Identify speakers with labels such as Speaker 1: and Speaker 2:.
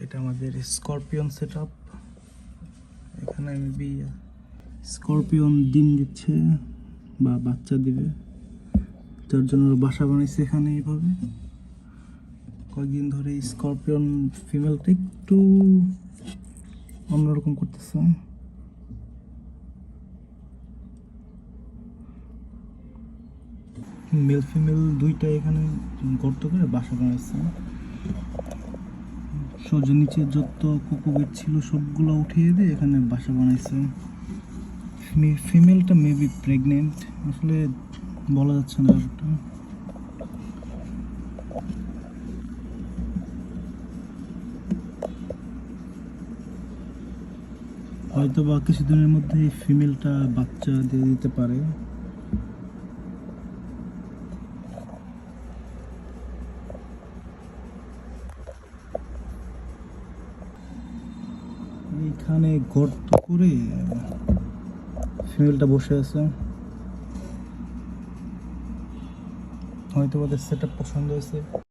Speaker 1: এটা আমাদের scorpion setup. এখানে মেবি স্করপিয়ন ডিম দিচ্ছে বা বাচ্চা দিবে, যার জন্য বাসা বানাইছে এখানে। এইভাবে কয়েকদিন ধরে স্করপিয়ন ফিমেলটা একটু অন্যরকম করতেছে। মেল ফিমেল দুইটা এখানে গর্ত করে বাসা বানাইছে। সূর্য নিচে যত কোকোবিট ছিল সবগুলো উঠিয়ে দিয়ে এখানে বাসা বানাইছে। ফিমেলটা মেবি প্রেগনেন্ট, আসলে বলা যাচ্ছে না ব্যাপারটা। হয়তো বা কিছুদিনের মধ্যেই ফিমেলটা বাচ্চা দিয়ে দিতে পারে। এখানে গর্ত করে ফিমেলটা বসে আছে। হয়তো ওদের সেটআপ পছন্দ হয়েছে।